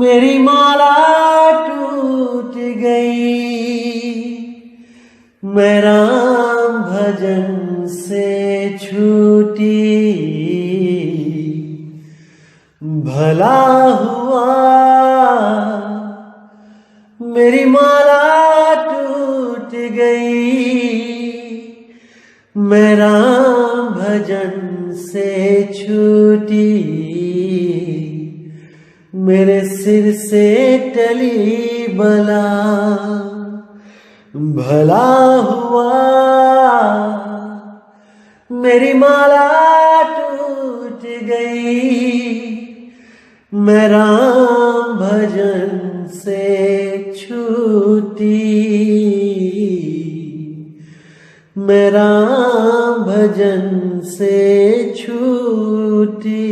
मेरी माला टूट गई, मैं राम भजन से छूटी। भला हुआ मेरी माला टूट गई, मैं राम भजन से छूटी। मेरे सिर से टली बला, भला हुआ मेरी माला टूट गई, मैं राम भजन से छूटी। मैं राम भजन से छूटी।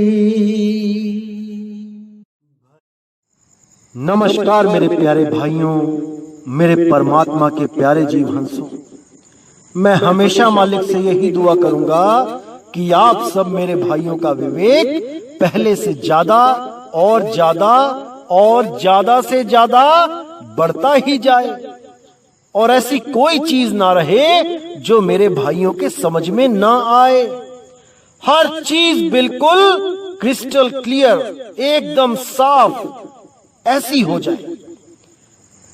नमस्कार मेरे प्यारे भाइयों, मेरे परमात्मा के प्यारे जीव हंसों। मैं हमेशा मालिक से यही दुआ करूंगा कि आप सब मेरे भाइयों का विवेक पहले से ज्यादा और ज्यादा और ज्यादा से ज्यादा बढ़ता ही जाए, और ऐसी कोई चीज ना रहे जो मेरे भाइयों के समझ में ना आए। हर चीज बिल्कुल क्रिस्टल क्लियर, एकदम साफ ऐसी हो जाए,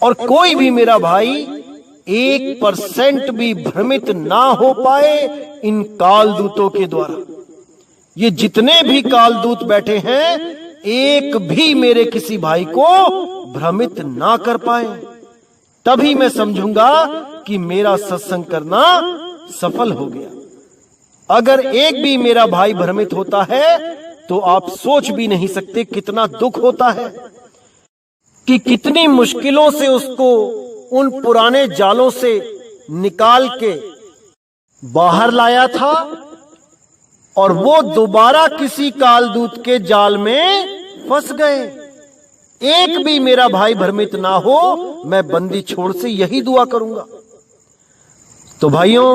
और कोई भी मेरा भाई 1% भी भ्रमित ना हो पाए इन कालदूतों के द्वारा। ये जितने भी कालदूत बैठे हैं, एक भी मेरे किसी भाई को भ्रमित ना कर पाए, तभी मैं समझूंगा कि मेरा सत्संग करना सफल हो गया। अगर एक भी मेरा भाई भ्रमित होता है तो आप सोच भी नहीं सकते कितना दुख होता है, कि कितनी मुश्किलों से उसको उन पुराने जालों से निकाल के बाहर लाया था, और वो दोबारा किसी कालदूत के जाल में फंस गए। एक भी मेरा भाई भ्रमित ना हो, मैं बंदी छोड़ से यही दुआ करूंगा। तो भाइयों,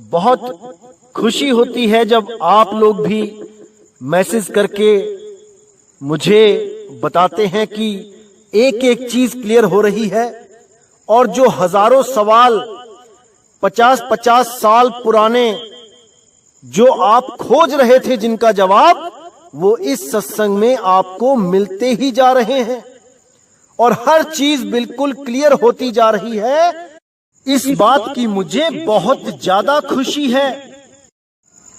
बहुत खुशी होती है जब आप लोग भी मैसेज करके मुझे बताते हैं कि एक एक चीज क्लियर हो रही है, और जो हजारों सवाल 50-50 साल पुराने जो आप खोज रहे थे, जिनका जवाब वो इस सत्संग में आपको मिलते ही जा रहे हैं, और हर चीज बिल्कुल क्लियर होती जा रही है। इस बात की मुझे बहुत ज्यादा खुशी है,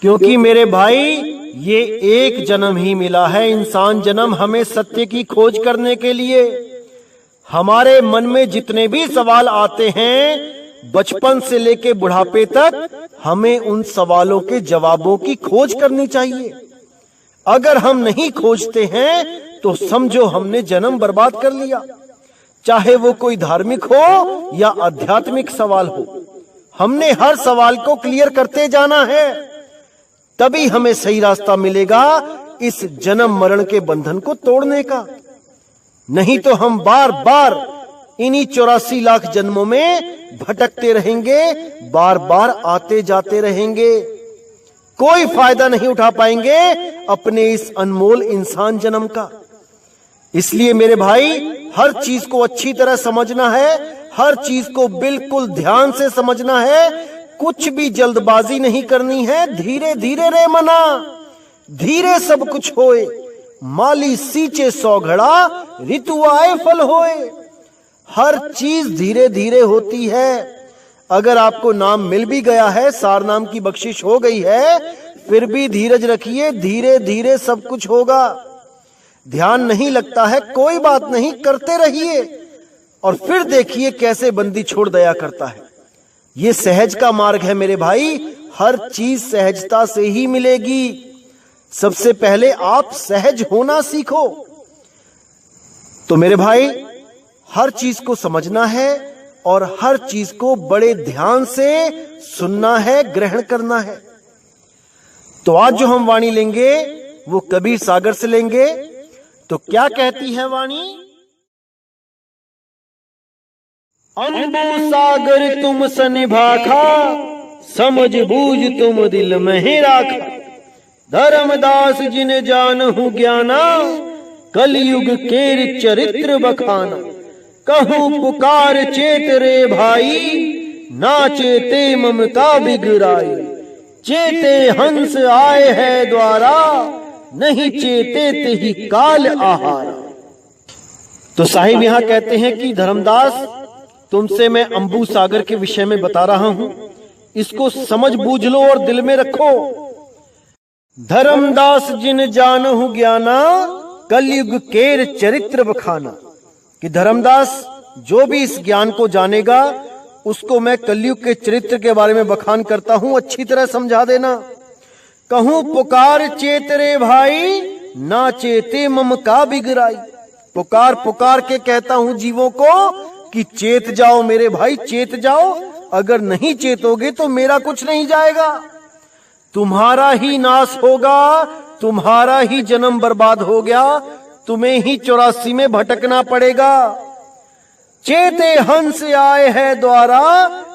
क्योंकि मेरे भाई ये एक जन्म ही मिला है, इंसान जन्म, हमें सत्य की खोज करने के लिए। हमारे मन में जितने भी सवाल आते हैं, बचपन से लेके बुढ़ापे तक, हमें उन सवालों के जवाबों की खोज करनी चाहिए। अगर हम नहीं खोजते हैं तो समझो हमने जन्म बर्बाद कर लिया। चाहे वो कोई धार्मिक हो या आध्यात्मिक सवाल हो, हमने हर सवाल को क्लियर करते जाना है, तभी हमें सही रास्ता मिलेगा इस जन्म मरण के बंधन को तोड़ने का। नहीं तो हम बार बार इन्हीं 84 लाख जन्मों में भटकते रहेंगे, बार बार आते जाते रहेंगे, कोई फायदा नहीं उठा पाएंगे अपने इस अनमोल इंसान जन्म का। इसलिए मेरे भाई, हर चीज को अच्छी तरह समझना है, हर चीज को बिल्कुल ध्यान से समझना है, कुछ भी जल्दबाजी नहीं करनी है। धीरे धीरे रे मना, धीरे सब कुछ होए, माली सींचे 100 घड़ा, ऋतु आए फल होए। हर चीज धीरे धीरे होती है। अगर आपको नाम मिल भी गया है, सार नाम की बख्शिश हो गई है, फिर भी धीरज रखिए, धीरे धीरे सब कुछ होगा। ध्यान नहीं लगता है, कोई बात नहीं, करते रहिए, और फिर देखिए कैसे बंदी छोड़ दया करता है। ये सहज का मार्ग है मेरे भाई, हर चीज सहजता से ही मिलेगी। सबसे पहले आप सहज होना सीखो। तो मेरे भाई, हर चीज को समझना है और हर चीज को बड़े ध्यान से सुनना है, ग्रहण करना है। तो आज जो हम वाणी लेंगे वो कबीर सागर से लेंगे। तो क्या कहती है वाणी? अनबू सागर तुम सन भाखा, समझ बूझ तुम दिल में राखा। धर्मदास जिन जानहु ज्ञाना, कलयुग केर चरित्र बखाना। कहूँ पुकार चेत रे भाई, ना चेते ममता बिगड़ाई। चेते हंस आए है द्वारा, नहीं चेते तेहि काल आहारा। तो साहिब यहां कहते हैं कि धर्मदास, तुमसे मैं अंबू सागर के विषय में बता रहा हूं, इसको समझ बूझ लो और दिल में रखो। धर्मदास जिन जानहु ज्ञाना, कलयुग केर चरित्र बखाना। कि धर्मदास, जो भी इस ज्ञान को जानेगा उसको मैं कलयुग के चरित्र के बारे में बखान करता हूं, अच्छी तरह समझा देना। कहूं पुकार चेत रे भाई, ना चेते मम का बिगड़ाई। पुकार पुकार के कहता हूं जीवों को कि चेत जाओ मेरे भाई, चेत जाओ। अगर नहीं चेतोगे तो मेरा कुछ नहीं जाएगा, तुम्हारा ही नाश होगा, तुम्हारा ही जन्म बर्बाद हो गया, तुम्हें ही 84 में भटकना पड़ेगा। चेते हंस आए है द्वारा,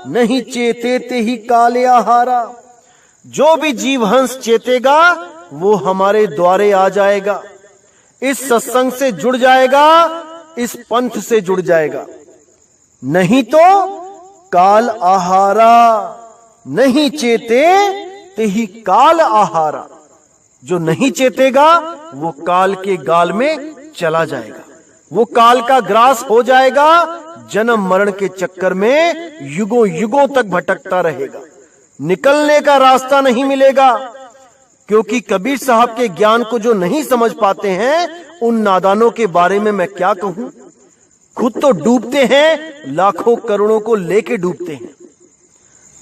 नहीं चेते ते ही काले आहारा। जो भी जीव हंस चेतेगा वो हमारे द्वारे आ जाएगा, इस सत्संग से जुड़ जाएगा, इस पंथ से जुड़ जाएगा। नहीं तो काल आहारा, नहीं चेते ते ही काल आहारा। जो नहीं चेतेगा वो काल के गाल में चला जाएगा, वो काल का ग्रास हो जाएगा, जन्म मरण के चक्कर में युगों युगों तक भटकता रहेगा, निकलने का रास्ता नहीं मिलेगा। क्योंकि कबीर साहब के ज्ञान को जो नहीं समझ पाते हैं, उन नादानों के बारे में मैं क्या कहूं। खुद तो डूबते हैं, लाखों करोड़ों को लेके डूबते हैं।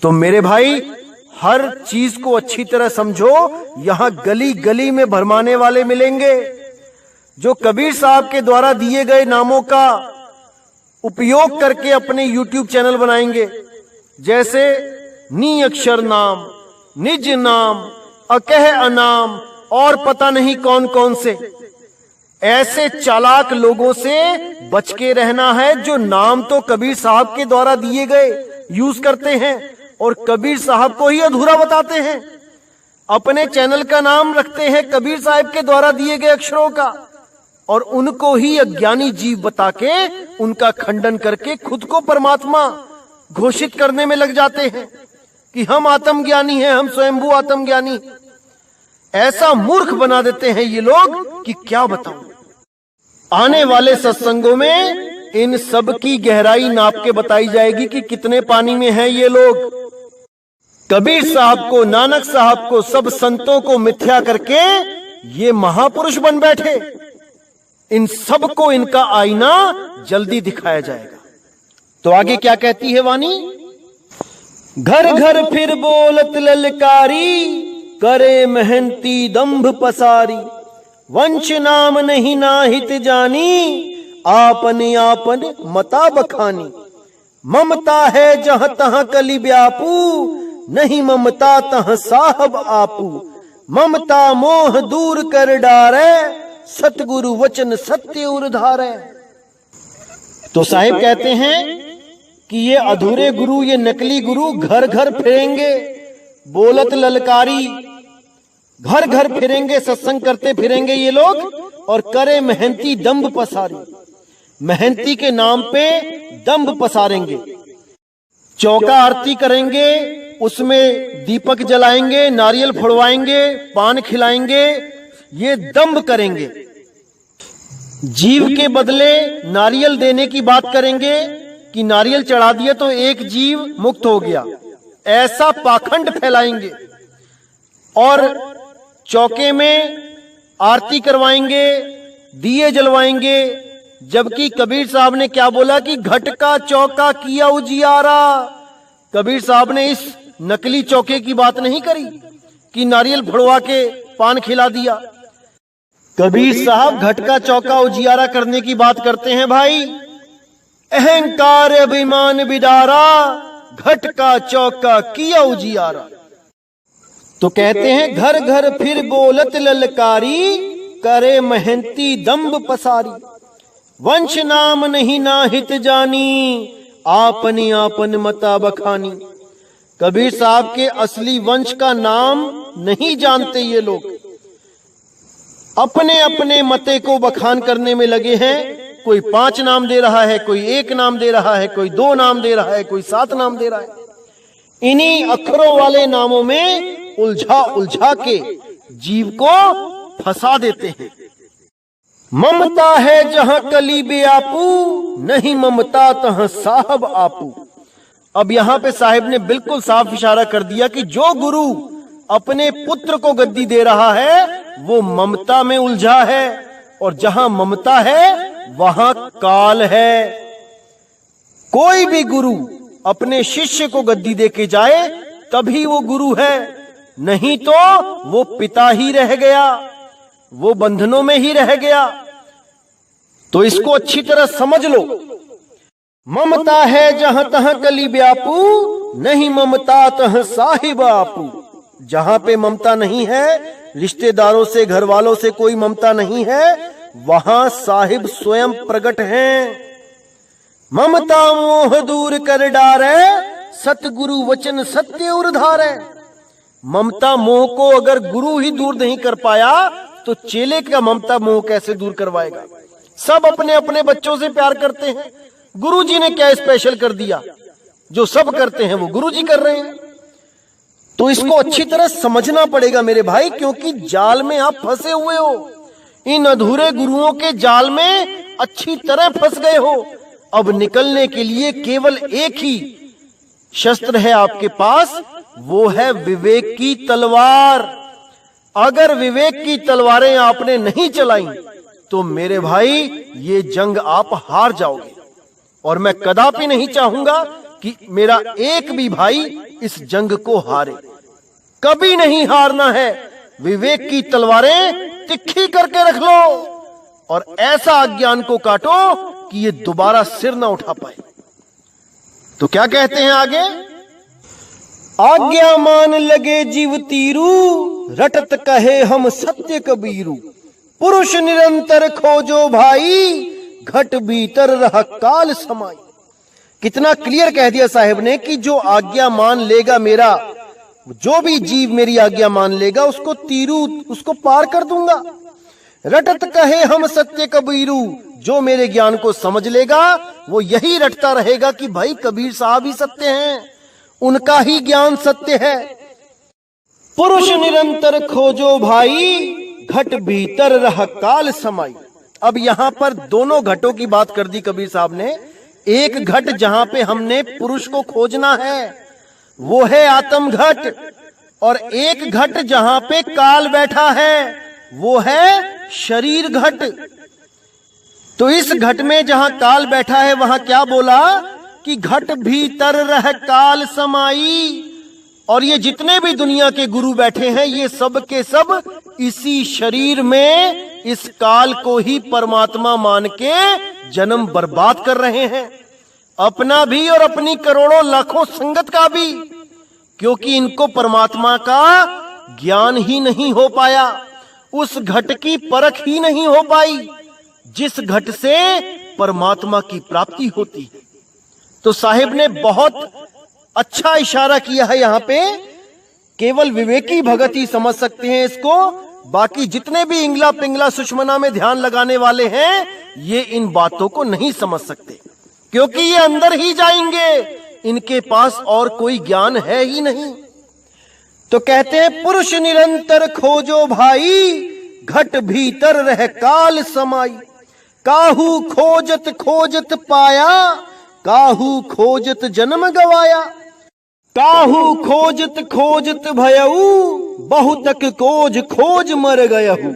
तो मेरे भाई, हर चीज को अच्छी तरह समझो। यहां गली गली में भरमाने वाले मिलेंगे, जो कबीर साहब के द्वारा दिए गए नामों का उपयोग करके अपने YouTube चैनल बनाएंगे। जैसे नी अक्षर नाम, निज नाम, अकह अनाम और पता नहीं कौन कौन से। ऐसे चालाक लोगों से बच के रहना है, जो नाम तो कबीर साहब के द्वारा दिए गए यूज करते हैं और कबीर साहब को ही अधूरा बताते हैं। अपने चैनल का नाम रखते हैं कबीर साहब के द्वारा दिए गए अक्षरों का, और उनको ही अज्ञानी जीव बता के उनका खंडन करके खुद को परमात्मा घोषित करने में लग जाते हैं कि हम आत्मज्ञानी हैं, हम स्वयंभू आत्मज्ञानी। ऐसा मूर्ख बना देते हैं ये लोग कि क्या बताऊं। आने वाले सत्संगों में इन सब की गहराई नाप के बताई जाएगी कि कितने पानी में हैं ये लोग। कबीर साहब को, नानक साहब को, सब संतों को मिथ्या करके ये महापुरुष बन बैठे। इन सबको इनका आईना जल्दी दिखाया जाएगा। तो आगे क्या कहती है वाणी? घर घर फिर बोलत ललकारी, करे मेहनती दंभ पसारी। वंश नाम नहीं नाहित जानी, आपन आपन मता बखानी। ममता है जहां तहां कली व्यापू, नहीं ममता तहां साहब आपू। ममता मोह दूर कर डारे, सतगुरु वचन सत्य उधारे। तो साहिब कहते हैं कि ये अधूरे गुरु, ये नकली गुरु घर घर फिरेंगे, बोलत ललकारी, घर घर फिरेंगे, सत्संग करते फिरेंगे ये लोग, और करे मेहनती दंभ पसारी। मेहनती के नाम पे दंभ पसारेंगे, चौका आरती करेंगे, उसमें दीपक जलाएंगे, नारियल फोड़वाएंगे, पान खिलाएंगे, ये दंभ करेंगे। जीव के बदले नारियल देने की बात करेंगे कि नारियल चढ़ा दिया तो एक जीव मुक्त हो गया, ऐसा पाखंड फैलाएंगे। और चौके में आरती करवाएंगे, दिए जलवाएंगे, जबकि कबीर साहब ने क्या बोला कि घट का चौका किया उजियारा। कबीर साहब ने इस नकली चौके की बात नहीं करी कि नारियल फोड़वा के पान खिला दिया। कबीर साहब घट का चौका उजियारा करने की बात करते हैं भाई। अहंकार अभिमान बिदारा, घट का चौका किया उजियारा। तो कहते हैं घर घर फिर बोलत ललकारी, करे मेहनती दंभ पसारी। वंश नाम नहीं नाहित जानी, आपनी आपन मता बखानी। कबीर साहब के असली वंश का नाम नहीं जानते ये लोग। अपने अपने मते को बखान करने में लगे हैं। कोई 5 नाम दे रहा है, कोई 1 नाम दे रहा है, कोई 2 नाम दे रहा है, कोई 7 नाम दे रहा है। इन्हीं अक्षरों वाले नामों में उलझा उलझा के जीव को फंसा देते हैं। ममता है जहां कली बेआपू, नहीं ममता तहां साहब आपू। अब यहां पे साहिब ने बिल्कुल साफ इशारा कर दिया कि जो गुरु अपने पुत्र को गद्दी दे रहा है वो ममता में उलझा है, और जहां ममता है वहां काल है। कोई भी गुरु अपने शिष्य को गद्दी दे के जाए तभी वो गुरु है, नहीं तो वो पिता ही रह गया, वो बंधनों में ही रह गया। तो इसको अच्छी तरह समझ लो। ममता है जहां तहां कली ब्यापू, नहीं ममता तहां साहिब आपू। जहां पे ममता नहीं है, रिश्तेदारों से, घर वालों से कोई ममता नहीं है, वहां साहिब स्वयं प्रकट हैं। ममता मोह दूर कर डारे, सतगुरु वचन सत्य उधारे। ममता मोह को अगर गुरु ही दूर नहीं कर पाया तो चेले का ममता मोह कैसे दूर करवाएगा। सब अपने अपने बच्चों से प्यार करते हैं, गुरु जी ने क्या स्पेशल कर दिया? जो सब करते हैं वो गुरु जी कर रहे हैं। तो इसको अच्छी तरह समझना पड़ेगा मेरे भाई, क्योंकि जाल में आप फंसे हुए हो। इन अधूरे गुरुओं के जाल में अच्छी तरह फंस गए हो। अब निकलने के लिए केवल एक ही शस्त्र है आपके पास, वो है विवेक की तलवार। अगर विवेक की तलवारें आपने नहीं चलाई तो मेरे भाई ये जंग आप हार जाओगे। और मैं कदापि नहीं चाहूंगा कि मेरा एक भी भाई इस जंग को हारे। कभी नहीं हारना है। विवेक की तलवारें तिखी करके रख लो और ऐसा अज्ञान को काटो कि ये दोबारा सिर ना उठा पाए। तो क्या कहते हैं आगे? आज्ञा मान लगे जीव तीरू, रटत कहे हम सत्य कबीरू। पुरुष निरंतर खोजो भाई, घट भीतर रह काल समाई। कितना क्लियर कह दिया साहिब ने कि जो आज्ञा मान लेगा मेरा, जो भी जीव मेरी आज्ञा मान लेगा उसको तीरू, उसको पार कर दूंगा। रटत कहे हम सत्य कबीरू, जो मेरे ज्ञान को समझ लेगा वो यही रटता रहेगा कि भाई कबीर साहब ही सत्य हैं, उनका ही ज्ञान सत्य है। पुरुष निरंतर खोजो भाई, घट भीतर रह काल समाई। अब यहां पर दोनों घटों की बात कर दी कबीर साहब ने। एक घट जहां पे हमने पुरुष को खोजना है वो है आत्म घट, और एक घट जहां पे काल बैठा है वो है शरीर घट। तो इस घट में जहां काल बैठा है वहां क्या बोला कि घट भीतर रह काल समाई। और ये जितने भी दुनिया के गुरु बैठे हैं ये सब के सब इसी शरीर में इस काल को ही परमात्मा मान के जन्म बर्बाद कर रहे हैं, अपना भी और अपनी करोड़ों लाखों संगत का भी, क्योंकि इनको परमात्मा का ज्ञान ही नहीं हो पाया, उस घट की परख ही नहीं हो पाई जिस घट से परमात्मा की प्राप्ति होती है। तो साहिब ने बहुत अच्छा इशारा किया है यहां पे। केवल विवेकी भगत ही समझ सकते हैं इसको, बाकी जितने भी इंगला पिंगला सुषमना में ध्यान लगाने वाले हैं ये इन बातों को नहीं समझ सकते, क्योंकि ये अंदर ही जाएंगे, इनके पास और कोई ज्ञान है ही नहीं। तो कहते हैं पुरुष निरंतर खोजो भाई, घट भीतर रह काल समाई। काहू खोजत खोजत पाया, काहू खोजत जन्म गवाया। काहू खोजत खोजत भयऊ, बहुतक खोज खोज मर गयहू।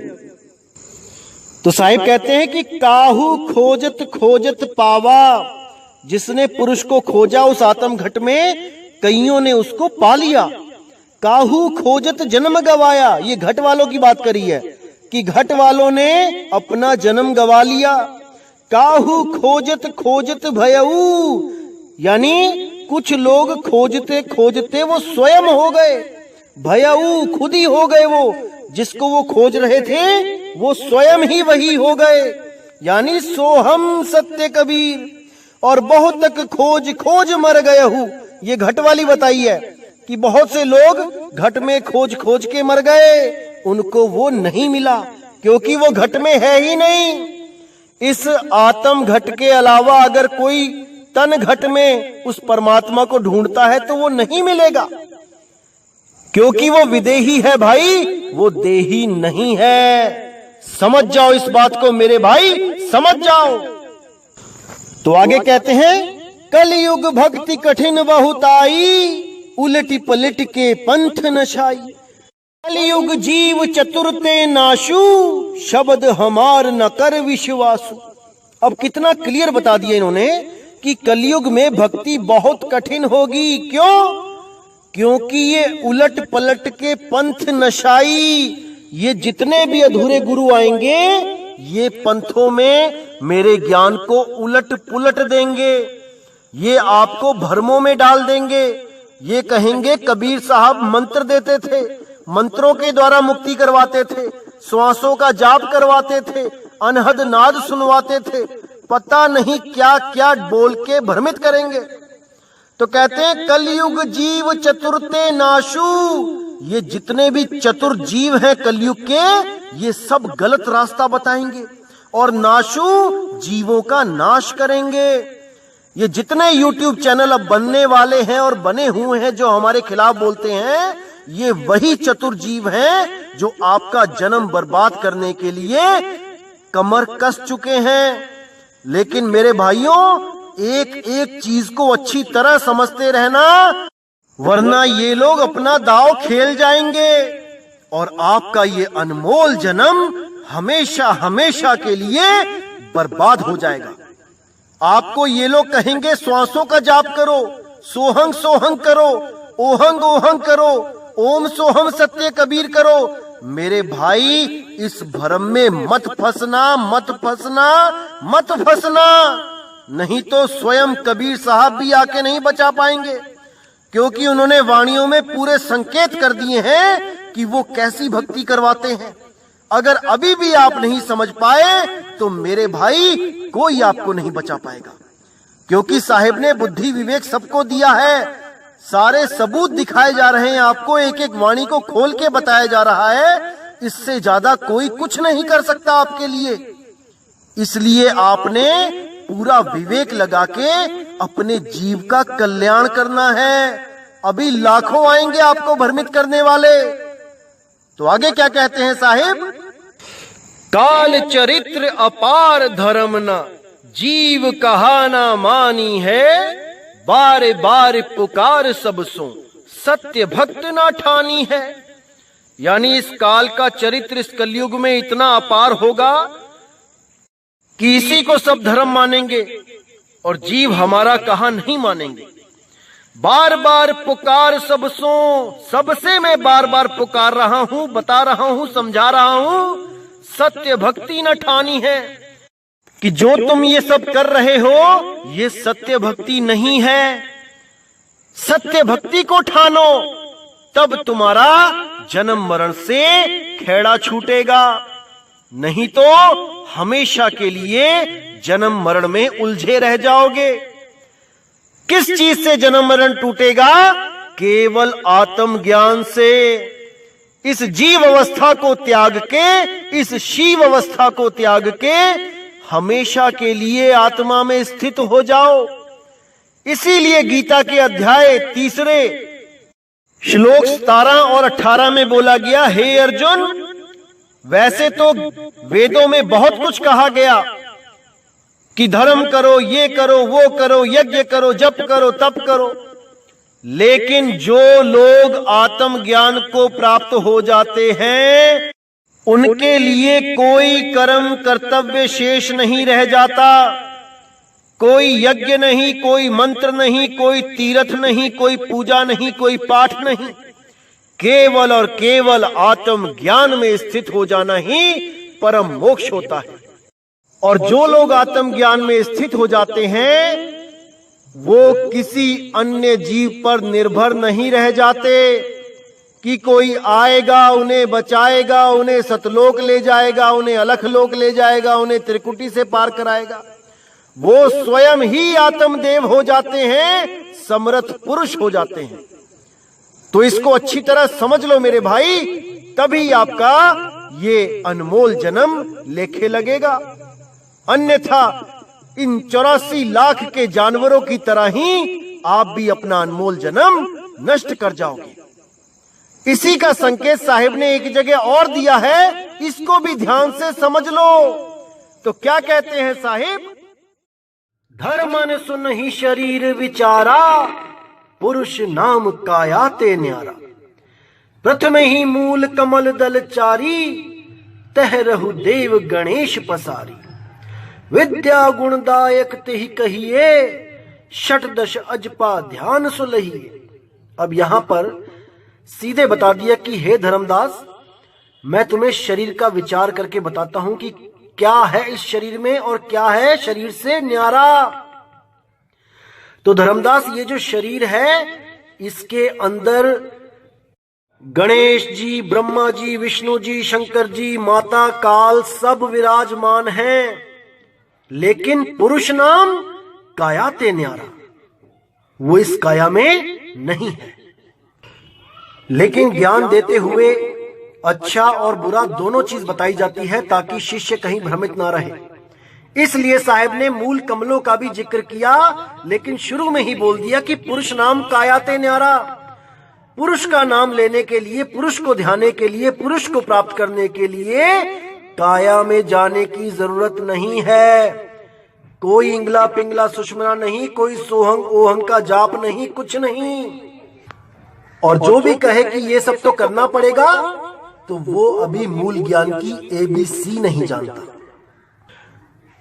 तो साहिब कहते हैं कि काहू खोजत खोजत पावा, जिसने पुरुष को खोजा उस आत्म घट में कईयों ने उसको पा लिया। काहू खोजत जन्म गवाया, ये घट वालों की बात करी है कि घट वालों ने अपना जन्म गवा लिया। काहू खोजत खोजत भयऊ, यानी कुछ लोग खोजते खोजते वो स्वयं हो गए। भयऊ खुद ही हो गए, वो जिसको वो खोज रहे थे वो स्वयं ही वही हो गए, यानी सोहम सत्य कबीर। और बहुत तक खोज खोज मर गए हूं, ये घट वाली बताई है कि बहुत से लोग घट में खोज खोज के मर गए, उनको वो नहीं मिला क्योंकि वो घट में है ही नहीं। इस आत्म घट के अलावा अगर कोई तन घट में उस परमात्मा को ढूंढता है तो वो नहीं मिलेगा, क्योंकि वो विदेही है भाई, वो देही नहीं है। समझ जाओ इस बात को मेरे भाई, समझ जाओ। तो आगे कहते हैं, कलयुग भक्ति कठिन बहुत आई, उलटी पलट के पंथ नशाई। कलयुग जीव चतुरते नाशु, शब्द हमार न कर विश्वासु। अब कितना क्लियर बता दिया इन्होंने कि कलयुग में भक्ति बहुत कठिन होगी। क्यों? क्योंकि ये उलट पलट के पंथ नशाई, ये जितने भी अधूरे गुरु आएंगे ये पंथों में मेरे ज्ञान को उलट पुलट देंगे, ये आपको भ्रमों में डाल देंगे। ये कहेंगे कबीर साहब मंत्र देते थे, मंत्रों के द्वारा मुक्ति करवाते थे, श्वासों का जाप करवाते थे, अनहद नाद सुनवाते थे, पता नहीं क्या क्या बोल के भ्रमित करेंगे। तो कहते हैं कलयुग जीव चतुरते नाशु, ये जितने भी चतुर जीव हैं कलयुग के, ये सब गलत रास्ता बताएंगे और नाशु जीवों का नाश करेंगे। ये जितने YouTube चैनल अब बनने वाले हैं और बने हुए हैं जो हमारे खिलाफ बोलते हैं, ये वही चतुर जीव हैं जो आपका जन्म बर्बाद करने के लिए कमर कस चुके हैं। लेकिन मेरे भाइयों, एक एक चीज को अच्छी तरह समझते रहना, वरना ये लोग अपना दांव खेल जाएंगे और आपका ये अनमोल जन्म हमेशा हमेशा के लिए बर्बाद हो जाएगा। आपको ये लोग कहेंगे श्वासों का जाप करो, सोहंग सोहंग करो, ओहंग ओहंग करो, ओम सोहम सत्य कबीर करो। मेरे भाई, इस भ्रम में मत फंसना, मत फंसना, मत फंसना, नहीं तो स्वयं कबीर साहब भी आके नहीं बचा पाएंगे, क्योंकि उन्होंने वाणियों में पूरे संकेत कर दिए हैं कि वो कैसी भक्ति करवाते हैं। अगर अभी भी आप नहीं समझ पाए तो मेरे भाई कोई आपको नहीं बचा पाएगा, क्योंकि साहिब ने बुद्धि विवेक सबको दिया है, सारे सबूत दिखाए जा रहे हैं आपको, एक एक वाणी को खोल के बताया जा रहा है। इससे ज्यादा कोई कुछ नहीं कर सकता आपके लिए। इसलिए आपने पूरा विवेक लगा के अपने जीव का कल्याण करना है। अभी लाखों आएंगे आपको भ्रमित करने वाले। तो आगे क्या कहते हैं साहिब? काल चरित्र अपार धर्म न, जीव कहा ना मानी है, बार बार पुकार सब सो, सत्य भक्त ना ठानी है। यानी इस काल का चरित्र इस कलयुग में इतना अपार होगा कि इसी को सब धर्म मानेंगे और जीव हमारा कहा नहीं मानेंगे। बार बार पुकार सब सो, सबसे मैं बार बार पुकार रहा हूं, बता रहा हूं, समझा रहा हूं, सत्य भक्ति न ठानी है कि जो तुम ये सब कर रहे हो ये सत्य भक्ति नहीं है। सत्य भक्ति को ठानो, तब तुम्हारा जन्म मरण से खेड़ा छूटेगा, नहीं तो हमेशा के लिए जन्म मरण में उलझे रह जाओगे। किस चीज से जन्म मरण टूटेगा? केवल आत्म ज्ञान से। इस जीव अवस्था को त्याग के, इस शिव अवस्था को त्याग के हमेशा के लिए आत्मा में स्थित हो जाओ। इसीलिए गीता के अध्याय 3 श्लोक 17 और 18 में बोला गया, हे अर्जुन, वैसे तो वेदों में बहुत कुछ कहा गया कि धर्म करो, ये करो, वो करो, यज्ञ करो, जप करो, तप करो, लेकिन जो लोग आत्म ज्ञान को प्राप्त हो जाते हैं उनके लिए कोई कर्म कर्तव्य शेष नहीं रह जाता। कोई यज्ञ नहीं, कोई मंत्र नहीं, कोई तीर्थ नहीं, कोई पूजा नहीं, कोई पाठ नहीं, केवल और केवल आत्म ज्ञान में स्थित हो जाना ही परम मोक्ष होता है। और जो लोग आत्म ज्ञान में स्थित हो जाते हैं वो किसी अन्य जीव पर निर्भर नहीं रह जाते कि कोई आएगा उन्हें बचाएगा, उन्हें सतलोक ले जाएगा, उन्हें अलखलोक ले जाएगा, उन्हें त्रिकुटी से पार कराएगा। वो स्वयं ही आत्मदेव हो जाते हैं, समर्थ पुरुष हो जाते हैं। तो इसको अच्छी तरह समझ लो मेरे भाई, तभी आपका ये अनमोल जन्म लेखे लगेगा, अन्यथा इन 84 लाख के जानवरों की तरह ही आप भी अपना अनमोल जन्म नष्ट कर जाओगे। इसी का संकेत साहिब ने एक जगह और दिया है, इसको भी ध्यान से समझ लो। तो क्या कहते हैं साहिब? धर्मन सुन ही शरीर विचारा, पुरुष नाम काया ते न्यारा। प्रथम ही मूल कमल दल चारी, तह रहु देव गणेश पसारी। विद्या गुणदायक तिहि कहिए, षटदश अजपा ध्यान सुलहिए। अब यहां पर सीधे बता दिया कि हे धर्मदास, मैं तुम्हें शरीर का विचार करके बताता हूं कि क्या है इस शरीर में और क्या है शरीर से न्यारा। तो धर्मदास, ये जो शरीर है इसके अंदर गणेश जी, ब्रह्मा जी, विष्णु जी, शंकर जी, माता काल सब विराजमान हैं, लेकिन पुरुष नाम काया ते न्यारा वो इस काया में नहीं है। लेकिन ज्ञान देते हुए अच्छा और बुरा दोनों चीज बताई जाती है ताकि शिष्य कहीं भ्रमित ना रहे। इसलिए साहिब ने मूल कमलों का भी जिक्र किया, लेकिन शुरू में ही बोल दिया कि पुरुष नाम काया ते न्यारा। पुरुष का नाम लेने के लिए, पुरुष को ध्याने के लिए, पुरुष को प्राप्त करने के लिए काया में जाने की जरूरत नहीं है। कोई इंगला पिंगला सुषमना नहीं, कोई सोहंग ओहंग का जाप नहीं, कुछ नहीं। और जो भी कहे कि ये सब तो करना पड़ेगा, तो वो अभी मूल ज्ञान की ABC नहीं जानता।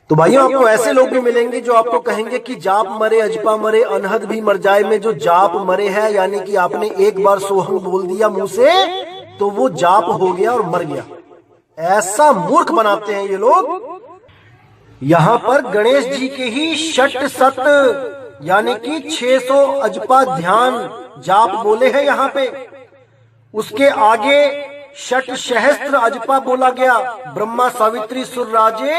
तो भाइयों, आपको ऐसे लोग भी मिलेंगे जो आपको कहेंगे कि जाप मरे अजपा मरे अनहद भी मर जाए में जो जाप मरे है, यानी कि आपने एक बार सोहंग बोल दिया मुंह से तो वो जाप हो गया और मर गया। ऐसा मूर्ख बनाते हैं ये लोग। यहां पर गणेश जी के ही षट सत यानी कि 600 अजपा ध्यान जाप बोले हैं यहां पे। उसके आगे षट सहस्त्र अजपा बोला गया, ब्रह्मा सावित्री सुर राजे,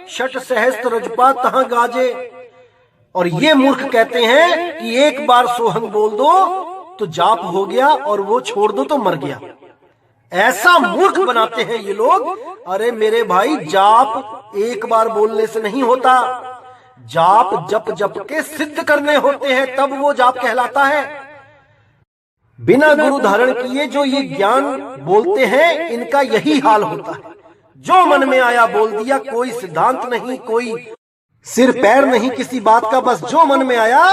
षट सहस्त्र अजपा तहां गाजे। और ये मूर्ख कहते हैं कि एक बार सोहंग बोल दो तो जाप हो गया और वो छोड़ दो तो मर गया। ऐसा मूर्ख बनाते हैं ये लोग। अरे मेरे भाई, जाप एक बार बोलने से नहीं होता, जाप जप जप के सिद्ध करने होते हैं, तब वो जाप कहलाता है। बिना गुरु धारण किए जो ये ज्ञान बोलते हैं, इनका यही हाल होता है। जो मन में आया बोल दिया, कोई सिद्धांत नहीं, कोई सिर पैर नहीं किसी बात का, बस जो मन में आया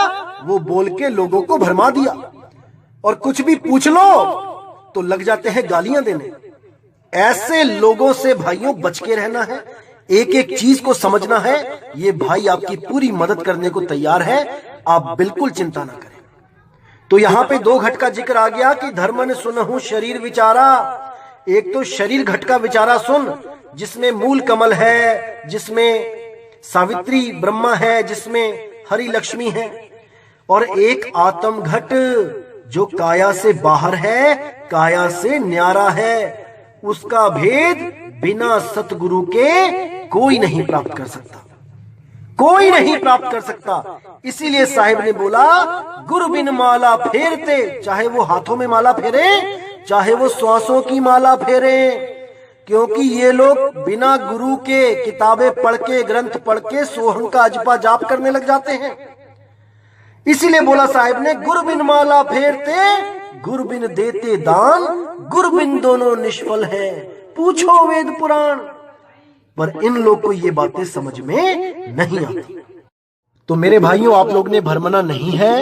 वो बोल के लोगों को भरमा दिया। और कुछ भी पूछ लो तो लग जाते हैं गालियां देने। ऐसे लोगों से भाइयों बच के रहना है, एक एक चीज को समझना है। ये भाई आपकी पूरी मदद करने को तैयार है, आप बिल्कुल चिंता ना करें। तो यहाँ पे 2 घट का जिक्र आ गया कि धर्मन सुनहु शरीर विचारा। एक तो शरीर घट का विचारा सुन, जिसमें मूल कमल है, जिसमें सावित्री ब्रह्मा है, जिसमें हरि लक्ष्मी है। और एक आत्म घट जो काया से बाहर है, काया से न्यारा है। उसका भेद बिना सतगुरु के कोई नहीं प्राप्त कर सकता, कोई नहीं प्राप्त कर सकता। इसीलिए साहिब ने बोला, गुरु बिन माला फेरते, चाहे वो हाथों में माला फेरे, चाहे वो श्वासों की माला फेरे, क्योंकि ये लोग बिना गुरु के किताबें पढ़ के, ग्रंथ पढ़ के सोहंग का अजपा जाप करने लग जाते हैं। इसीलिए बोला साहिब ने, गुरु बिन माला फेरते, गुरु बिन देते दान, गुरु बिन दोनों निष्फल है, पूछो वेद पुराण। पर इन लोग को ये बातें समझ में नहीं आती। तो मेरे भाइयों, आप लोग ने भरमना नहीं है,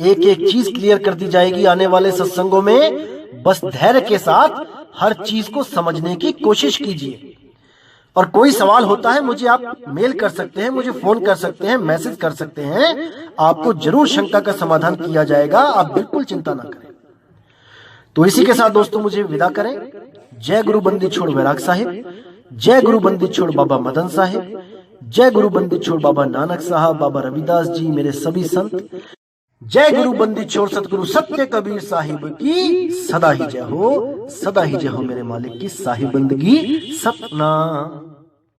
एक एक चीज क्लियर कर दी जाएगी आने वाले सत्संगों में। बस धैर्य के साथ हर चीज को समझने की कोशिश कीजिए। और कोई सवाल होता है, मुझे आप मेल कर सकते हैं, मुझे फोन कर सकते हैं, मैसेज कर सकते हैं, आपको जरूर शंका का समाधान किया जाएगा, आप बिल्कुल चिंता ना करें। तो इसी के साथ दोस्तों मुझे विदा करें। जय गुरु बंदी छोड़ वैराग साहिब, जय गुरु बंदी छोड़ बाबा मदन साहिब, जय गुरु बंदी छोड़ बाबा नानक साहब, बाबा रविदास जी, मेरे सभी संत। जय गुरु बंदी छोड़ सतगुरु सत्य कबीर साहिब की सदा ही जय हो, सदा ही जय हो मेरे मालिक की साहिब बंदगी सतना।